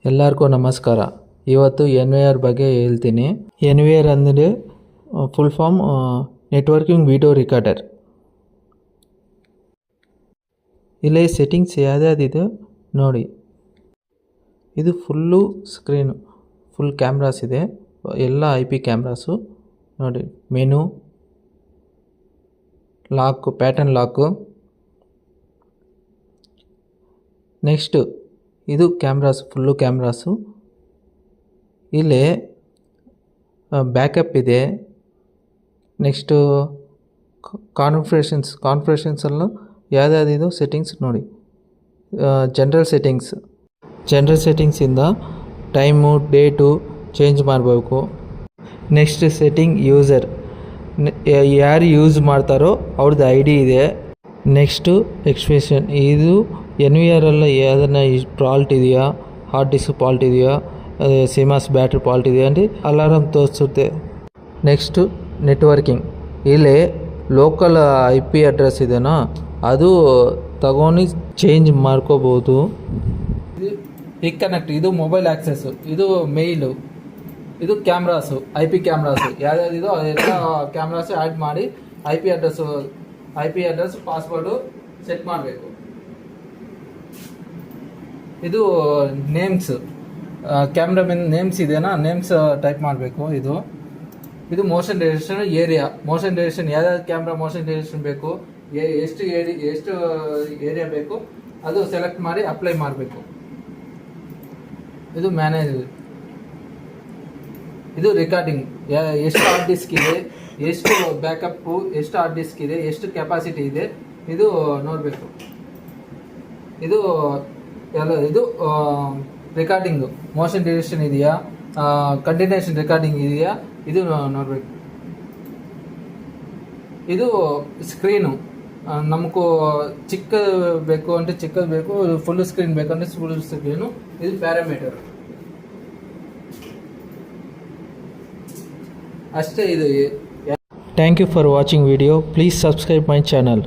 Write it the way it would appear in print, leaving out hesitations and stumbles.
ಎಲ್ಲರಿಗೂ ನಮಸ್ಕಾರ. ಇವತ್ತು NVR ಬಗ್ಗೆ ಹೇಳ್ತೀನಿ. NVR ಅಂದರೆ full form networking video recorder. ಇಲ್ಲಿ ಸೆಟ್ಟಿಂಗ್ಸ್ ಯಾವ್ಯಾವುದಿದೆ ನೋಡಿ. ಇದು ಫುಲ್ಲು ಸ್ಕ್ರೀನು, ಫುಲ್ ಕ್ಯಾಮ್ರಾಸ್ ಇದೆ, ಎಲ್ಲ IP ಕ್ಯಾಮ್ರಾಸು ನೋಡಿ. Menu, lock, pattern lock. Next ಇದು ಕ್ಯಾಮ್ರಾಸ್, ಫುಲ್ಲು ಕ್ಯಾಮ್ರಾಸು. ಇಲ್ಲಿ ಬ್ಯಾಕಪ್ ಇದೆ. ನೆಕ್ಸ್ಟು ಕಾನ್ಫಿಗರೇಷನ್ಸಲ್ಲೂ ಯಾವ್ಯಾವುದಿದು ಸೆಟ್ಟಿಂಗ್ಸ್ ನೋಡಿ. ಜನರಲ್ ಸೆಟ್ಟಿಂಗ್ಸಿಂದ ಟೈಮು, ಡೇಟು ಚೇಂಜ್ ಮಾಡಬೇಕು. ನೆಕ್ಸ್ಟ್ ಸೆಟ್ಟಿಂಗ್ ಯೂಸರ್, ಯಾರು ಯೂಸ್ ಮಾಡ್ತಾರೋ ಅವ್ರದ್ದು ID ಇದೆ. ನೆಕ್ಸ್ಟು ಎಕ್ಸ್ಪ್ರೆಷನ್, ಇದು NVR ಯಾವ್ದನ್ನ ಫಾಲ್ಟ್ ಇದೆಯಾ, ಹಾರ್ಡ್ ಡಿಸ್ಕ್ ಫಾಲ್ಟ್ ಇದೆಯಾ, ಸಿಮಾಸ್ ಬ್ಯಾಟ್ರಿ ಫಾಲ್ಟ್ ಇದೆಯಾ ಅಂತ ಅಲಾರಮ್ ತೋರಿಸುತ್ತೆ. ನೆಕ್ಸ್ಟು ನೆಟ್ವರ್ಕಿಂಗ್, ಇಲ್ಲಿ ಲೋಕಲ್ IP ಅಡ್ರೆಸ್ ಇದೆನೋ ಅದು ತಗೊಂಡು ಚೇಂಜ್ ಮಾಡ್ಕೋಬೋದು. ಕನೆಕ್ಟ್, ಇದು ಮೊಬೈಲ್ ಆ್ಯಕ್ಸೆಸ್ಸು, ಇದು ಮೇಯ್ಲು, ಇದು ಕ್ಯಾಮ್ರಾಸು, IP ಕ್ಯಾಮ್ರಾಸು ಯಾವ್ಯಾವುದಿದೋ ಅದೆಲ್ಲ ಕ್ಯಾಮ್ರಾಸು ಆ್ಯಡ್ ಮಾಡಿ IP ಅಡ್ರೆಸ್ ಪಾಸ್ವರ್ಡು ಸೆಟ್ ಮಾಡಬೇಕು. ಇದು ನೇಮ್ಸ್, ಕ್ಯಾಮ್ರಾಮನ್ ನೇಮ್ಸ್ ಇದೆನಾ, ನೇಮ್ಸ್ ಟೈಪ್ ಮಾಡಬೇಕು. ಇದು motion direction area, motion direction ಯಾವ್ಯಾವ ಕ್ಯಾಮ್ರಾ ಮೋಷನ್ ಡೈರೆಕ್ಷನ್ ಬೇಕು, ಎಷ್ಟು ಏರಿಯಾ ಬೇಕು ಅದು ಸೆಲೆಕ್ಟ್ ಮಾಡಿ ಅಪ್ಲೈ ಮಾಡಬೇಕು. ಇದು ಮ್ಯಾನೇಜ್, ಇದು ರೆಕಾರ್ಡಿಂಗ್, ಎಷ್ಟು ಹಾರ್ಡ್ ಡಿಸ್ಕ್ ಇದೆ, ಎಷ್ಟು ಬ್ಯಾಕಪ್ಪು, ಎಷ್ಟು ಹಾರ್ಡ್ ಡಿಸ್ಕ್ ಇದೆ, ಎಷ್ಟು ಕೆಪಾಸಿಟಿ ಇದೆ ಇದು ನೋಡಬೇಕು. ಇದು ರೆಕಾರ್ಡಿಂಗು, ಮೋಷನ್ ಡ್ಯೂರೇಷನ್ ಇದೆಯಾ, ಕಂಟಿನ್ಯೂಷನ್ ರೆಕಾರ್ಡಿಂಗ್ ಇದೆಯಾ ಇದು ನೋಡಬೇಕು. ಇದು ಸ್ಕ್ರೀನು, ನಮಗೂ ಚಿಕ್ಕದು ಬೇಕು ಅಂದರೆ ಚಿಕ್ಕದು ಬೇಕು, ಫುಲ್ ಸ್ಕ್ರೀನ್ ಬೇಕಂದರೆ ಫುಲ್ ಸ್ಕ್ರೀನು. ಇದು ಪ್ಯಾರಾಮೀಟರ್ ಅಷ್ಟೇ. ಇದು thank you for watching video. Please subscribe my channel.